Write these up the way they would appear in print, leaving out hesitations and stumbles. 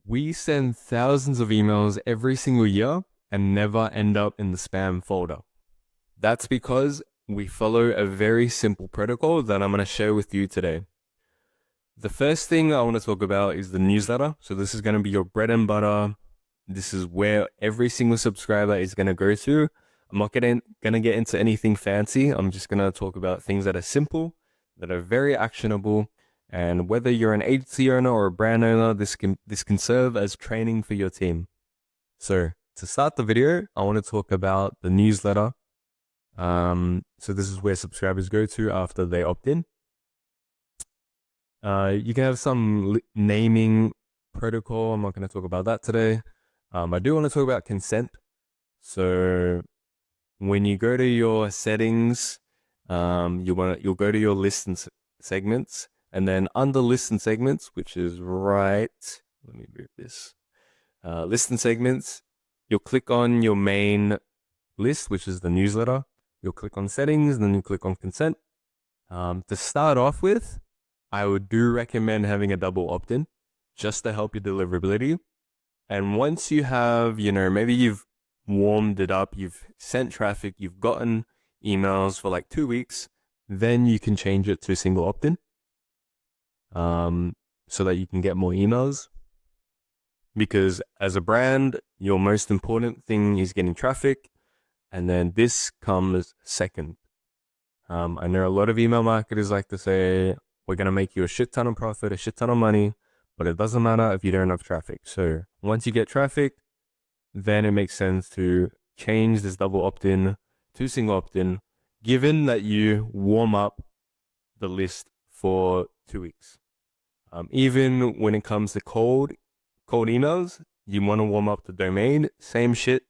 We send thousands of emails every single year and never end up in the spam folder. That's because we follow a very simple protocol that I'm going to share with you today. The first thing I want to talk about is the newsletter. So this is going to be your bread and butter. This is where every single subscriber is going to go to. I'm not going to get into anything fancy. I'm just going to talk about things that are simple, that are very actionable. And whether you're an agency owner or a brand owner, this can serve as training for your team. So to start the video, I want to talk about the newsletter. So this is where subscribers go to after they opt in. You can have some naming protocol. I'm not going to talk about that today. I do want to talk about consent. So when you go to your settings, you'll go to your list and segments, and then under list and segments, which is right, let me move this, list and segments, you'll click on your main list, which is the newsletter. You'll click on settings, and then you click on consent. To start off with, I would recommend having a double opt-in just to help your deliverability. And once you have, maybe you've warmed it up, you've sent traffic, you've gotten emails for like 2 weeks, then you can change it to a single opt-in, so that you can get more emails. Because as a brand, your most important thing is getting traffic, and then this comes second. I know a lot of email marketers like to say, we're going to make you a shit ton of profit, a shit ton of money, but it doesn't matter if you don't have traffic. So once you get traffic, then it makes sense to change this double opt-in to single opt-in, given that you warm up the list for 2 weeks. Even when it comes to cold emails, you want to warm up the domain, same shit,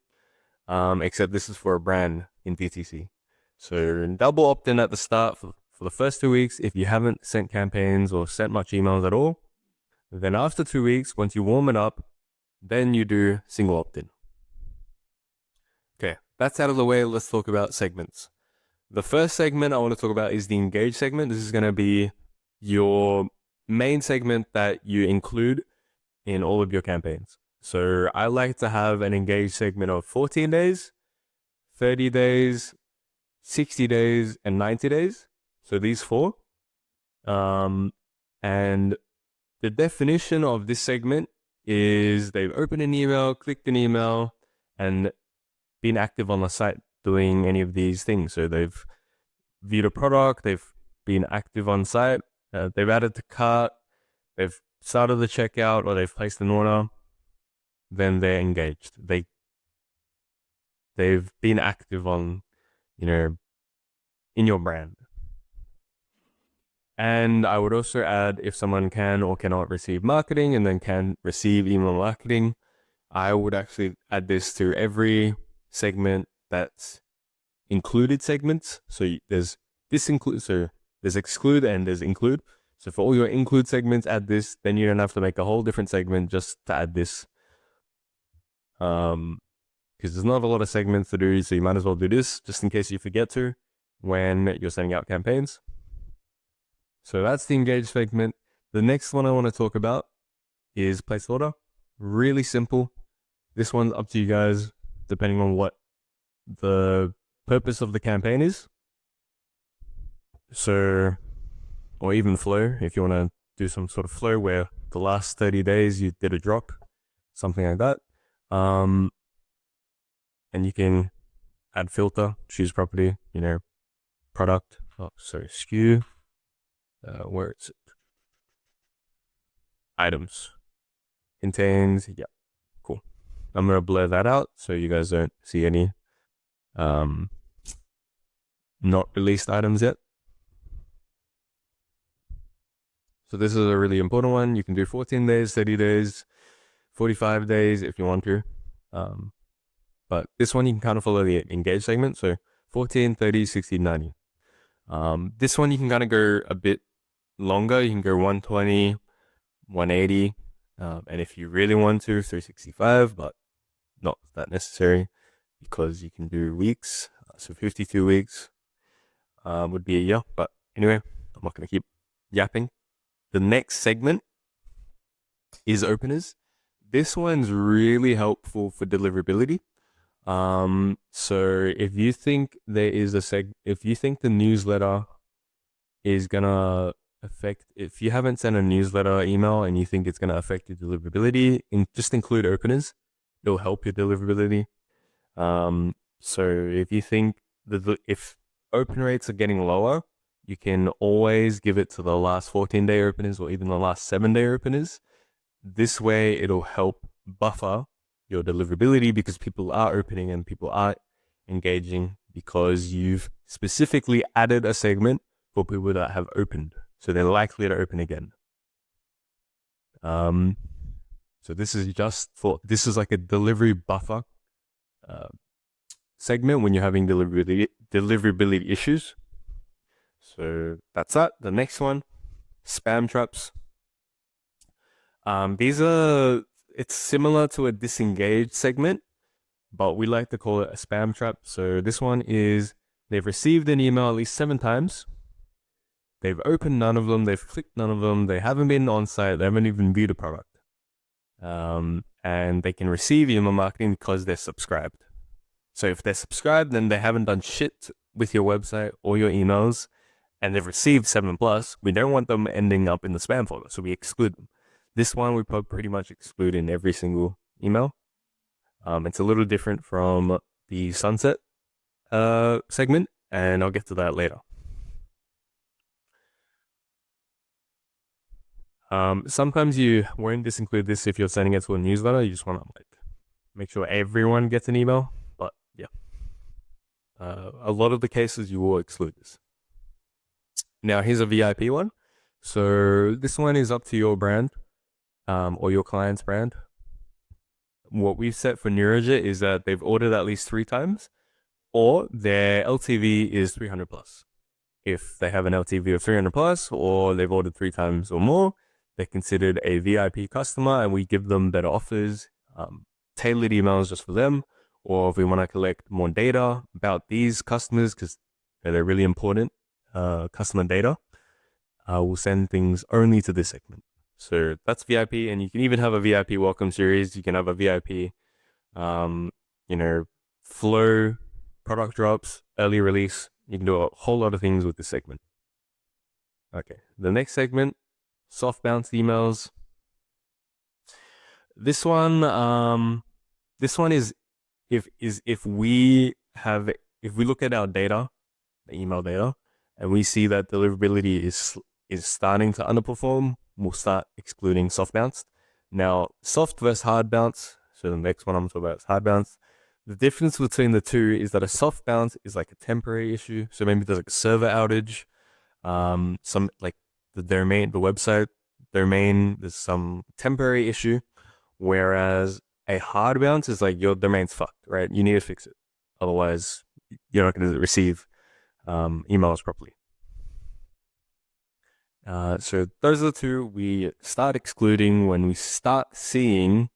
except this is for a brand in DTC. So double opt-in at the start for the first 2 weeks. If you haven't sent campaigns or sent much emails at all, then after 2 weeks, once you warm it up, then you do single opt-in. Okay, that's out of the way. Let's talk about segments. The first segment I want to talk about is the engage segment. This is going to be your main segment that you include in all of your campaigns. So I like to have an engage segment of 14 days, 30 days, 60 days, and 90 days. So these four. And the definition of this segment is they've opened an email, clicked an email, and been active on the site doing any of these things. So they've viewed a product, they've been active on site, they've added to cart, they've started the checkout, or they've placed an order, then they're engaged. They've been active on, in your brand. And I would also add, if someone can or cannot receive marketing and then can receive email marketing, I would actually add this to every segment that's included segments. So there's exclude and there's include. So for all your include segments, add this. Then you don't have to make a whole different segment just to add this. Because there's not a lot of segments to do, so you might as well do this just in case you forget to when you're sending out campaigns. So that's the engage segment. The next one I want to talk about is place order. Really simple. This one's up to you guys, depending on what the purpose of the campaign is. So, or even flow, if you want to do some sort of flow where the last 30 days you did a drop, something like that. And you can add filter, choose property, product, SKU, where it's items, contains, yeah, cool. I'm going to blur that out so you guys don't see any not released items yet. So this is a really important one. You can do 14 days, 30 days, 45 days if you want to. But this one you can kind of follow the engage segment. So 14, 30, 60, 90. This one you can kind of go a bit longer. You can go 120, 180. And if you really want to, 365, but not that necessary because you can do weeks. So 52 weeks would be a year. But anyway, I'm not going to keep yapping. The next segment is openers. This one's really helpful for deliverability. So if you think if you think the newsletter is gonna if you haven't sent a newsletter email and you think it's gonna affect your deliverability, just include openers. It'll help your deliverability. So if you think if open rates are getting lower, you can always give it to the last 14-day openers or even the last 7-day openers. This way, it'll help buffer your deliverability because people are opening and people are engaging because you've specifically added a segment for people that have opened. So they're likely to open again. So this is like a delivery buffer segment when you're having deliverability issues. So that's that. The next one, spam traps. It's similar to a disengaged segment, but we like to call it a spam trap. So this one is they've received an email at least 7 times. They've opened none of them. They've clicked none of them. They haven't been on site. They haven't even viewed a product. And they can receive email marketing because they're subscribed. So if they're subscribed, then they haven't done shit with your website or your emails, and they've received 7+. We don't want them ending up in the spam folder, so we exclude them. This one we pretty much exclude in every single email. It's a little different from the sunset segment, and I'll get to that later. Sometimes you won't disinclude this if you're sending it to a newsletter. You just want to make sure everyone gets an email. But yeah, a lot of the cases you will exclude this. Now here's a VIP one. So this one is up to your brand, or your client's brand. What we've set for Neuraja is that they've ordered at least 3 times, or their LTV is 300+. If they have an LTV of 300+, or they've ordered 3 times or more, they're considered a VIP customer, and we give them better offers, tailored emails just for them. Or if we want to collect more data about these customers, because they're really important customer data, we'll send things only to this segment. So that's VIP, and you can even have a VIP welcome series. You can have a VIP, flow, product drops, early release. You can do a whole lot of things with this segment. Okay, the next segment, soft bounce emails. This one is if we look at our data, the email data, and we see that deliverability is starting to underperform, we'll start excluding soft bounce. Now, soft versus hard bounce. So the next one I'm talking about is hard bounce. The difference between the two is that a soft bounce is like a temporary issue. So maybe there's like a server outage, some like the website domain, there's some temporary issue. Whereas a hard bounce is like your domain's fucked, right? You need to fix it. Otherwise, you're not going to receive emails properly. So those are the two we start excluding when we start seeing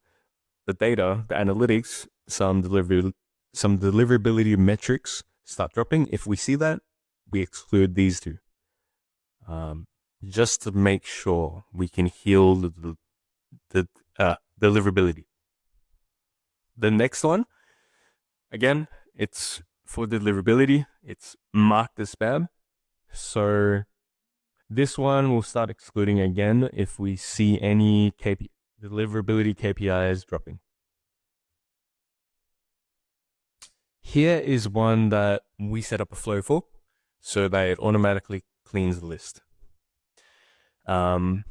the data, the analytics, some deliverability metrics start dropping. If we see that, we exclude these two, just to make sure we can heal the deliverability. The next one, again, it's for deliverability. It's marked as spam. So this one we'll start excluding again if we see any deliverability KPIs dropping. Here is one that we set up a flow for, so that it automatically cleans the list. And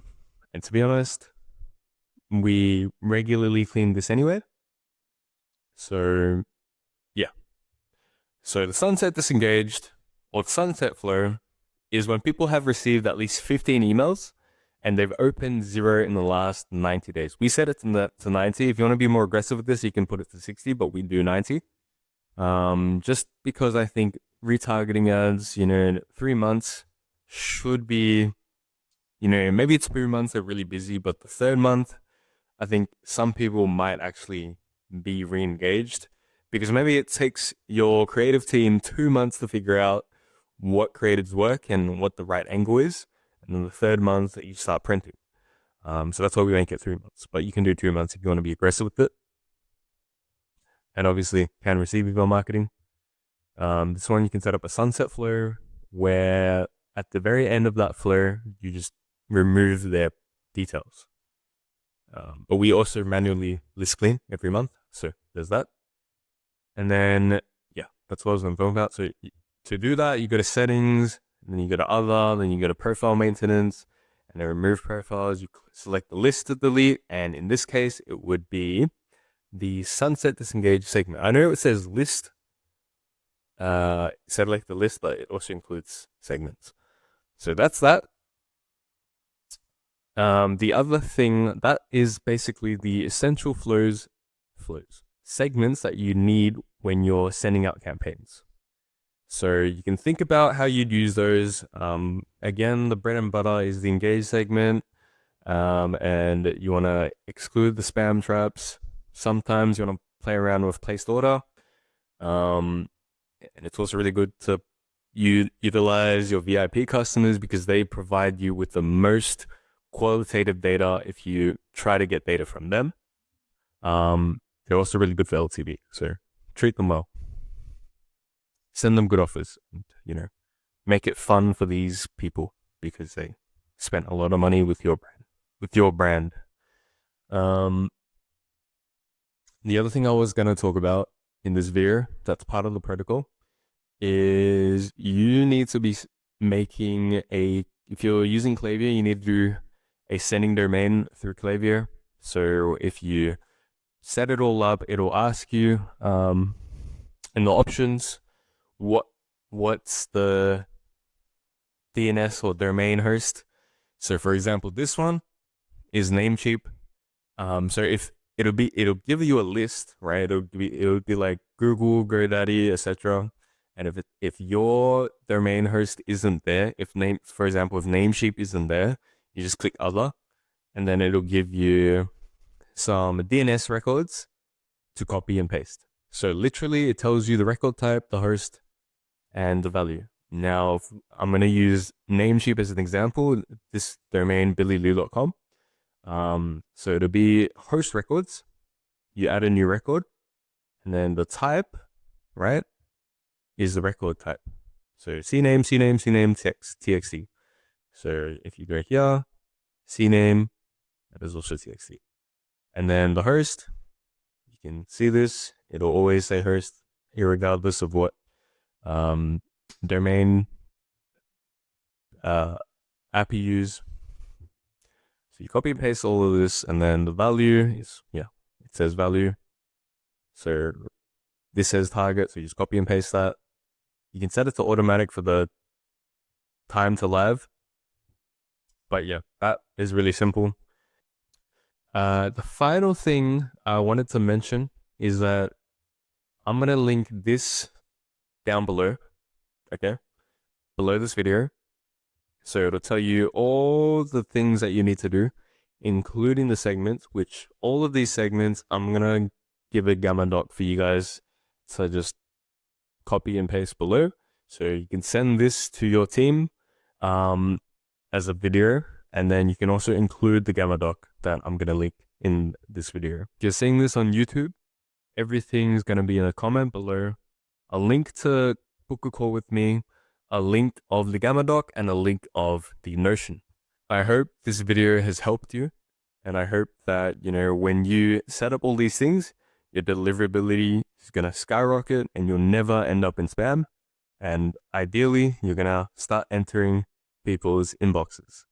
to be honest, we regularly clean this anyway. So yeah. So the sunset disengaged or the sunset flow is when people have received at least 15 emails and they've opened 0 in the last 90 days. We set it to 90. If you want to be more aggressive with this, you can put it to 60, but we do 90. Just because I think retargeting ads, 3 months should be, maybe it's 3 months they're really busy, but the 3rd month, I think some people might actually be re-engaged because maybe it takes your creative team 2 months to figure out what creatives work and what the right angle is. And then the 3rd month that you start printing. So that's why we make it 3 months. But you can do 2 months if you want to be aggressive with it. And obviously, can receive email marketing. This one you can set up a sunset flow where at the very end of that flow, you just remove their details. But we also manually list clean every month. So there's that. And then, yeah, that's what I was going to talk about. So to do that, you go to settings, and then you go to other, then you go to profile maintenance, and then remove profiles. You select the list to delete. And in this case, it would be the sunset disengage segment. I know it says list, select the list, but it also includes segments. So that's that. The other thing that is basically the essential segments that you need when you're sending out campaigns. So you can think about how you'd use those. Again, the bread and butter is the engage segment, and you want to exclude the spam traps. Sometimes you want to play around with placed order, and it's also really good to utilize your VIP customers because they provide you with the most qualitative data if you try to get data from them. They're also really good for LTV, so treat them well. Send them good offers, and, make it fun for these people because they spent a lot of money with your brand. The other thing I was going to talk about in this video that's part of the protocol is you need to be making if you're using Klaviyo, you need to do a sending domain through Klaviyo. So if you set it all up, it'll ask you in the options what's the DNS or domain host. So for example, this one is Namecheap. So if it'll give you a list, right? It'll be like Google, GoDaddy, etc. And if your domain host isn't there, for example, if Namecheap isn't there, you just click other, and then it'll give you some DNS records to copy and paste. So literally, it tells you the record type, the host, and the value. Now, I'm going to use Namecheap as an example. This domain, billylou.com. So it'll be host records. You add a new record, and then the type, right, is the record type. So CNAME, text, TXT. So if you go here, CNAME, that is also TXT. And then the host, you can see this. It'll always say host, irregardless of what domain app you use. So you copy and paste all of this, and then the value is, it says value. So this says target, so you just copy and paste that. You can set it to automatic for the time to live. But yeah, that is really simple. The final thing I wanted to mention is that I'm going to link this down below, okay? Below this video. So it'll tell you all the things that you need to do, including the segments, which all of these segments, I'm going to give a Gamma doc for you guys to just copy and paste below. So you can send this to your team as a video, and then you can also include the Gamma doc that I'm going to link in this video. If you're seeing this on YouTube, everything's going to be in a comment below. A link to book a call with me, a link of the Gamma doc, and a link of the Notion. I hope this video has helped you, and I hope that, when you set up all these things, your deliverability is going to skyrocket and you'll never end up in spam. And ideally, you're going to start entering people's inboxes.